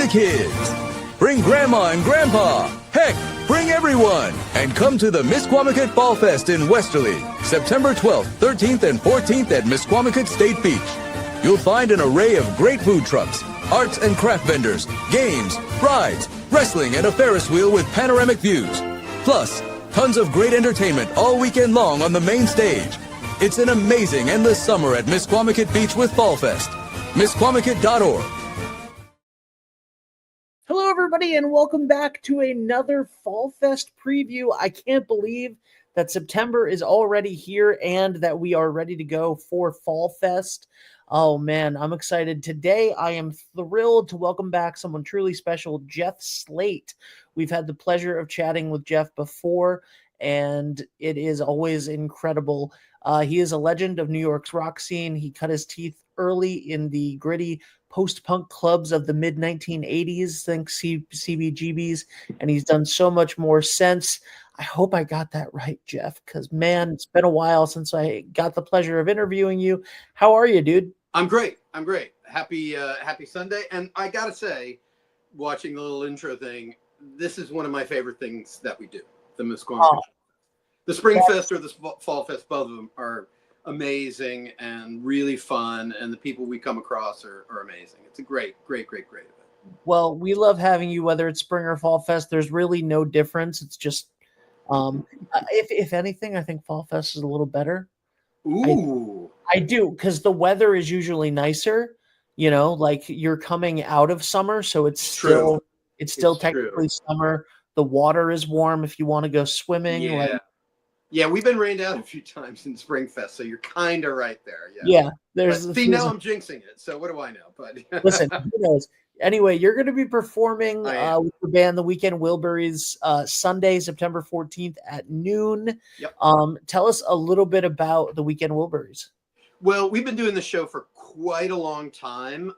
the kids. Bring Grandma and Grandpa. Heck, bring everyone. And come to the Misquamicut Fallfest in Westerly, September 12th, 13th, and 14th at Misquamicut State Beach. You'll find an array of great food trucks, arts and craft vendors, games, rides, wrestling, and a Ferris wheel with panoramic views. Plus, tons of great entertainment all weekend long on the main stage. It's an amazing endless summer at Misquamicut Beach with Fallfest. Misquamicut.org. Hello, everybody, and welcome back to another Fallfest preview. I can't believe that September is already here and that we are ready to go for Fallfest. Oh, man, I'm excited. Today, I am thrilled to welcome back someone truly special, Jeff Slate. We've had the pleasure of chatting with Jeff before, and it is always incredible. He is a legend of New York's rock scene. He cut his teeth early in the gritty post-punk clubs of the mid-1980s, thanks CBGBs, and he's done so much more since. I hope I got that right, Jeff, because, man, it's been a while since I got the pleasure of interviewing you. How are you, dude? I'm great. Happy Sunday. And I got to say, watching the little intro thing, this is one of my favorite things that we do, the Misquamicut. The Spring Fest or the Fall Fest, both of them are amazing and really fun, and the people we come across are amazing. It's a great event. Well, we love having you, whether it's Spring or Fall Fest. There's really no difference. It's just, if anything, I think Fall Fest is a little better. Ooh. I do, because the weather is usually nicer, like you're coming out of summer, so it's still technically technically summer. The water is warm if you want to go swimming. Yeah, we've been rained out a few times in Spring Fest, so you're kind of right there. Yeah. Now I'm jinxing it, so what do I know? But listen, who knows? Anyway, you're going to be performing with the band The Weekend Wilburys Sunday, September 14th at noon. Yep. Tell us a little bit about The Weekend Wilburys. Well, we've been doing the show for quite a long time.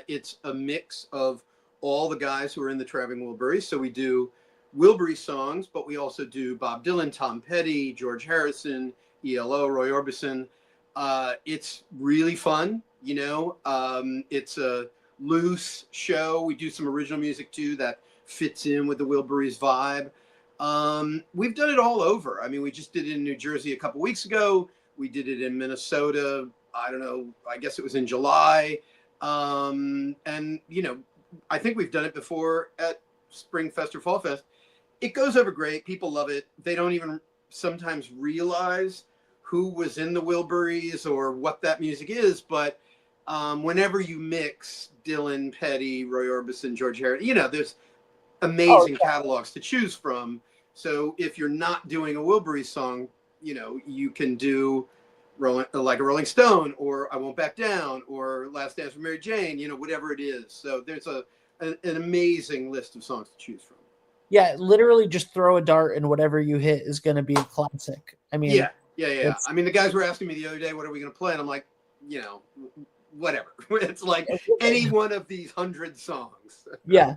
It's a mix of all the guys who are in the Traveling Wilburys. So we do Wilbury songs, but we also do Bob Dylan, Tom Petty, George Harrison, ELO, Roy Orbison. It's really fun, it's a loose show. We do some original music too that fits in with the Wilburys vibe. We've done it all over. I mean, we just did it in New Jersey a couple weeks ago. We did it in Minnesota. I don't know. I guess it was in July. And, I think we've done it before at Spring Fest or Fall Fest. It goes over great. People love it. They don't even sometimes realize who was in the Wilburys or what that music is. But whenever you mix Dylan, Petty, Roy Orbison, George Harrison, there's amazing catalogs to choose from. So if you're not doing a Wilburys song, you can do like a Rolling Stone or I Won't Back Down or Last Dance with Mary Jane, whatever it is. So there's an amazing list of songs to choose from. Yeah, literally just throw a dart and whatever you hit is going to be a classic. I mean, yeah. I mean, the guys were asking me the other day, what are we going to play? And I'm like, whatever. It's like any one of these 100 songs. Yeah.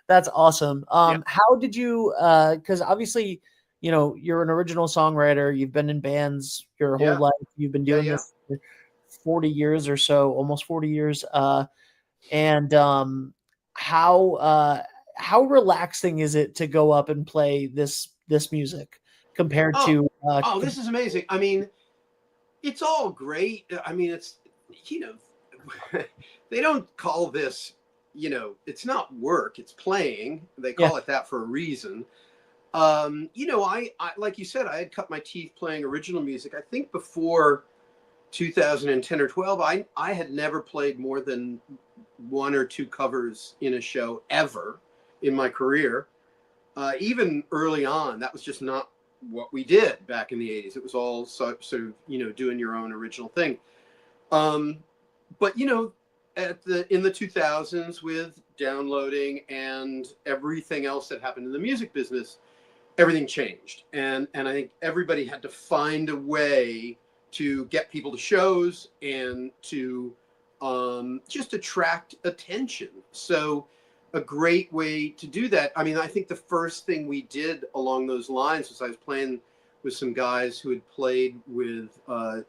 That's awesome. How did you, because obviously, you're an original songwriter. You've been in bands your whole life. You've been doing this for 40 years or so, almost 40 years. How relaxing is it to go up and play this music compared to? This is amazing. I mean, it's all great. I mean, it's they don't call this it's not work. It's playing. They call it that for a reason. I like you said, I had cut my teeth playing original music. I think before 2010 or 12, I had never played more than one or two covers in a show ever in my career. Even early on, that was just not what we did back in the 80s. It was all sort of, doing your own original thing. But, in the 2000s with downloading and everything else that happened in the music business, everything changed. And I think everybody had to find a way to get people to shows and to just attract attention. So a great way to do that. I mean, I think the first thing we did along those lines was I was playing with some guys who had played with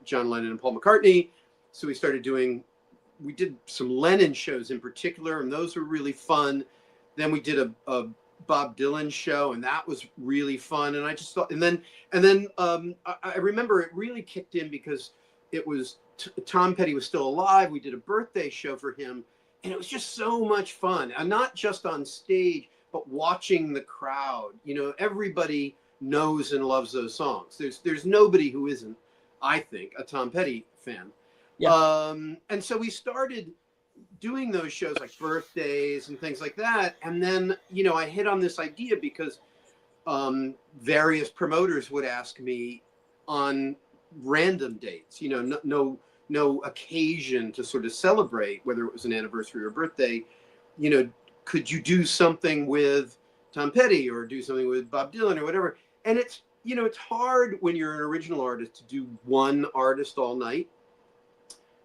John Lennon and Paul McCartney. So we started doing we did some Lennon shows in particular, and those were really fun. Then we did a Bob Dylan show, and that was really fun. And I just thought, and then I remember it really kicked in because it was Tom Petty was still alive. We did a birthday show for him, and it was just so much fun. And not just on stage, but watching the crowd. You know, everybody knows and loves those songs. There's nobody who isn't, I think, a Tom Petty fan. Yeah. And so we started doing those shows like birthdays and things like that. And then, you know, I hit on this idea because various promoters would ask me on random dates, you know, no occasion to sort of celebrate, whether it was an anniversary or birthday, you know, could you do something with Tom Petty or do something with Bob Dylan or whatever? And it's, you know, it's hard when you're an original artist to do one artist all night.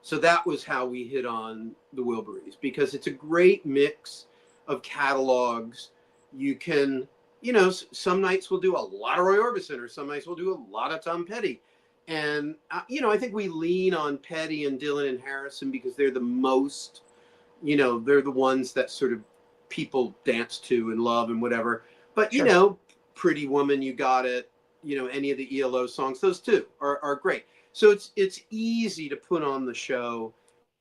So that was how we hit on the Wilburys, because it's a great mix of catalogs. You can, you know, some nights we'll do a lot of Roy Orbison, or some nights we'll do a lot of Tom Petty. And, you know, I think we lean on Petty and Dylan and Harrison because they're the most, you know, they're the ones that sort of people dance to and love and whatever. But, you know, Pretty Woman, You Got It, you know, any of the ELO songs, those two are great. So it's easy to put on the show,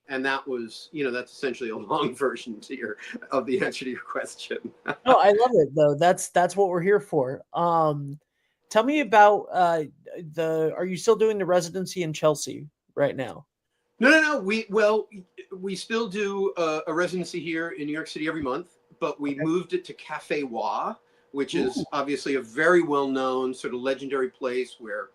and that was, you know, that's essentially a long version of the answer to your question. No, I love it though. That's what we're here for. Tell me about are you still doing the residency in Chelsea right now? No. We still do a residency here in New York City every month, but we moved it to Cafe Wah, which is obviously a very well-known sort of legendary place where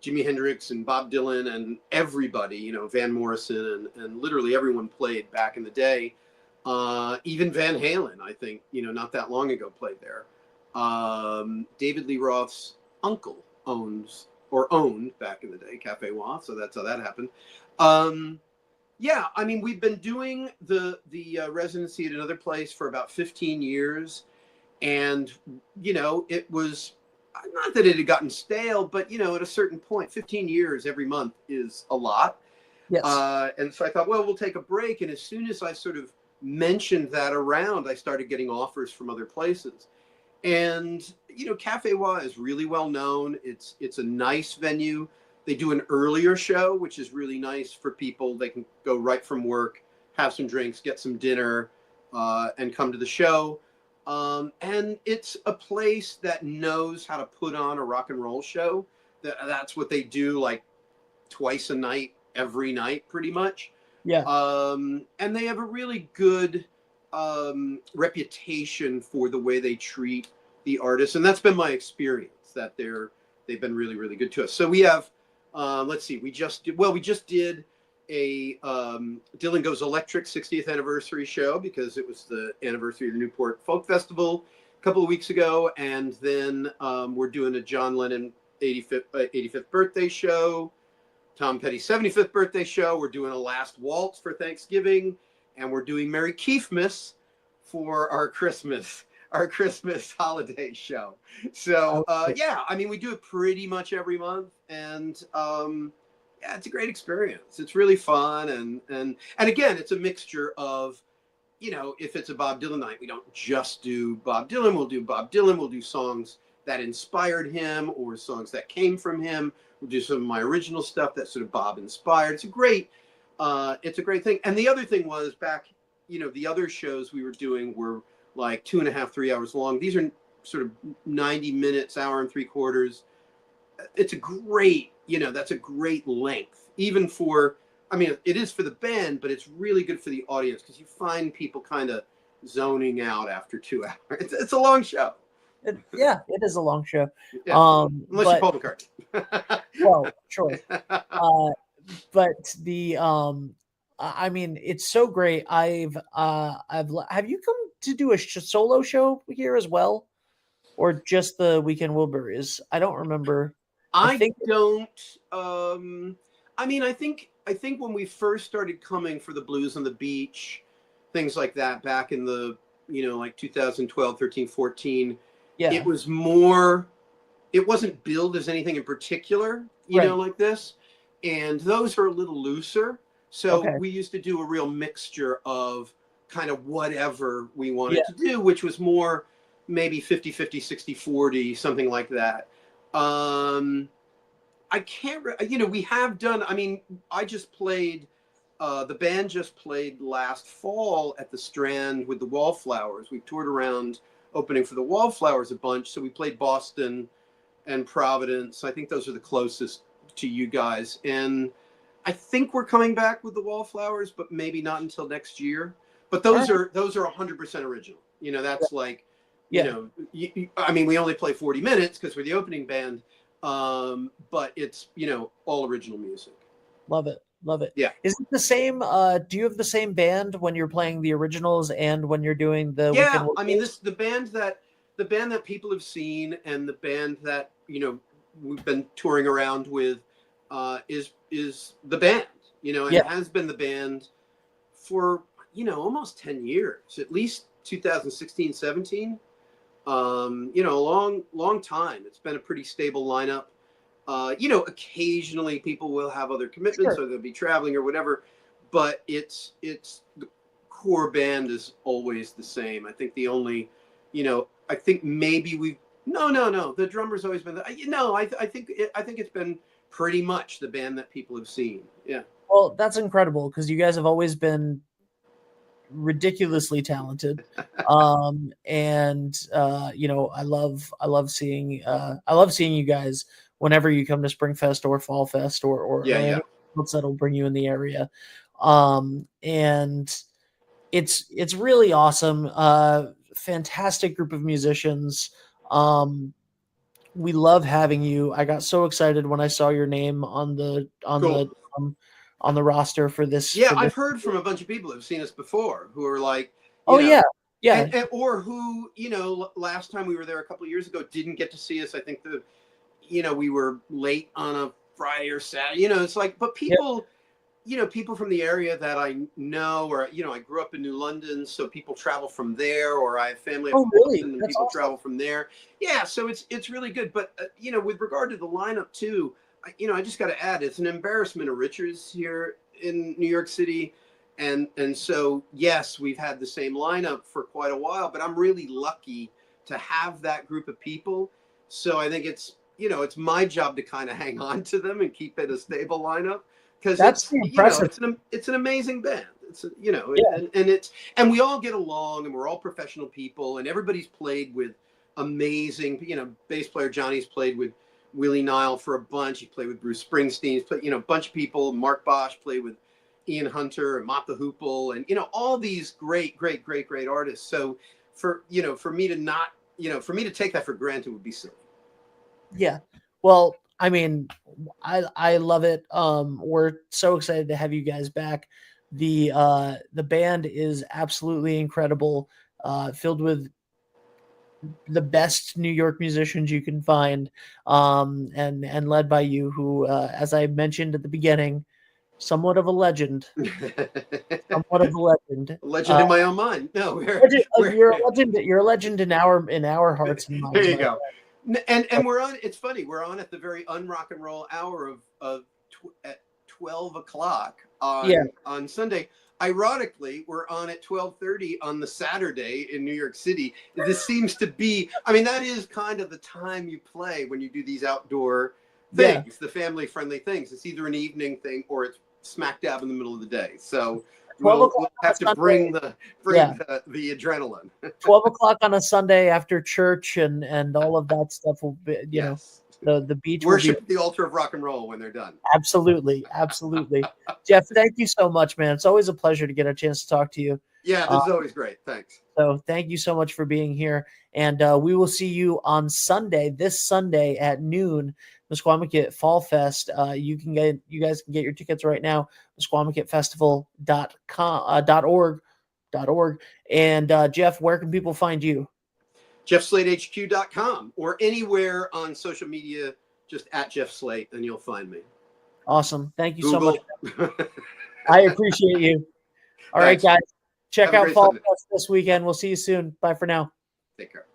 Jimi Hendrix and Bob Dylan and everybody, you know, Van Morrison and literally everyone played back in the day. Even Van Halen, I think, you know, not that long ago played there. David Lee Roth's uncle owned back in the day Cafe Wah, so that's how that happened. Yeah, I mean, we've been doing the residency at another place for about 15 years. And, you know, it was not that it had gotten stale, but, you know, at a certain point, 15 years every month is a lot. Yes. And so I thought, well, we'll take a break. And as soon as I sort of mentioned that around, I started getting offers from other places. And, you know, Cafe Wah is really well known. It's a nice venue. They do an earlier show, which is really nice for people. They can go right from work, have some drinks, get some dinner, and come to the show. And it's a place that knows how to put on a rock and roll show. That's what they do, like twice a night, every night, pretty much. Yeah. And they have a really good reputation for the way they treat the artists, and that's been my experience. That they've been really, really good to us. So we have, let's see, we just did a Dylan Goes Electric 60th anniversary show because it was the anniversary of the Newport Folk Festival a couple of weeks ago, and then we're doing a John Lennon 85th birthday show, Tom Petty 75th birthday show. We're doing a Last Waltz for Thanksgiving, and we're doing Merry Keefmas for our Christmas holiday show. So yeah, I mean, we do it pretty much every month, and yeah, it's a great experience. It's really fun, and again, it's a mixture of, you know, if it's a Bob Dylan night, we don't just do Bob Dylan. We'll do Bob Dylan. We'll do songs that inspired him or songs that came from him. We'll do some of my original stuff that's sort of Bob inspired. It's a great thing. And the other thing was back, you know, the other shows we were doing were like 2.5, 3 hours long. These are sort of 90 minutes, hour and 3/4. It's a great, you know, that's a great length, even for, I mean, it is for the band, but it's really good for the audience because you find people kind of zoning out after 2 hours. It's a long show. Yeah, it is a long show. Yeah. Unless you're Paul McCartney. Well, sure. But the I mean, it's so great. Have you come to do a solo show here as well, or just the Weekend Wilburys? I don't remember. I don't. I mean, I think when we first started coming for the Blues on the Beach, things like that, back in the, you know, like 2012, 13, 14, yeah, it was more. It wasn't billed as anything in particular, you know, like this, and those are a little looser. So Okay. we used to do a real mixture of kind of whatever we wanted Yeah. to do, which was more maybe 50-50, 60-40, something like that. I can't, we have done, I mean, I just played, the band just played last fall at the Strand with the Wallflowers. We toured around opening for the Wallflowers a bunch. So we played Boston and Providence. I think those are the closest to you guys. And I think we're coming back with the Wallflowers, but maybe not until next year. But those are 100% original. That's like, Yeah. I mean, we only play 40 minutes because we're the opening band. But it's, all original music. Love it. Love it. Yeah. Is it the same? Do you have the same band when you're playing the originals and when you're doing the Yeah. weekend? I mean, the band that people have seen and the band that, we've been touring around with, is the band, and Yeah. it has been the band for, almost 10 years, at least 2016, 17. A long time. It's been a pretty stable lineup. Occasionally people will have other commitments, Sure. or they'll be traveling or whatever, but it's the core band is always the same. I think the only, I think maybe no, the drummer's always been I think it's been pretty much the band that people have seen. Yeah. Well, that's incredible because you guys have always been ridiculously talented. I love seeing you guys whenever you come to Springfest or Fall Fest or Yeah. anything else that'll bring you in the area. And it's really awesome. Fantastic group of musicians. We love having you. I got so excited when I saw your name on the Cool. on the roster for this. Yeah, for I've this. heard from a bunch of people who've seen us before who are like, Oh yeah, yeah. and or who, last time we were there a couple of years ago didn't get to see us. I think we were late on a Friday or Saturday. It's like, but people, people from the area that I know, or I grew up in New London, so people travel from there, or I have family up Oh in really? Boston, and That's people awesome. travel from there. Yeah, so it's really good. But with regard to the lineup too, I just got to add, it's an embarrassment of riches here in New York City. And so, yes, we've had the same lineup for quite a while, but I'm really lucky to have that group of people. So I think it's my job to kind of hang on to them and keep it a stable lineup, because That's impressive. it's an amazing band. It's Yeah. and we all get along, and we're all professional people, and everybody's played with amazing, bass player Johnny's played with Willie Nile for a bunch. He played with Bruce Springsteen. He's played, a bunch of people. Mark Bosch played with Ian Hunter and Mott the Hoople, and all these great artists. So for me to not, for me to take that for granted would be silly. Yeah. Well, I mean, I love it. We're so excited to have you guys back. The band is absolutely incredible. Filled with the best New York musicians you can find. And led by you, who, as I mentioned at the beginning, somewhat of a legend. Somewhat of a legend. A legend in my own mind. No, You're a legend. You're a legend in our hearts and minds. There you go. And we're on. It's funny. We're on at the very unrock and roll hour at 12 o'clock on Sunday. Ironically, we're on at 12:30 on the Saturday in New York City. This seems to be. I mean, that is kind of the time you play when you do these outdoor things, the family-friendly things. It's either an evening thing or it's smack dab in the middle of the day. So we'll have to bring the adrenaline. 12 o'clock on a Sunday after church and all of that stuff will be, the beach worship the altar of rock and roll when they're done. Absolutely. Jeff, thank you so much, man. It's always a pleasure to get a chance to talk to you. Yeah, this is always great. Thanks. So thank you so much for being here. And we will see you on Sunday, this Sunday at noon, Misquamicut Fall Fest. You guys can get your tickets right now, misquamicutfestival.org. And Jeff, where can people find you? JeffSlateHQ.com, or anywhere on social media, just at Jeff Slate, and you'll find me. Awesome. Thank you Google. so much. I appreciate you. All right, guys. Check out Fall Fest this weekend. We'll see you soon. Bye for now. Take care.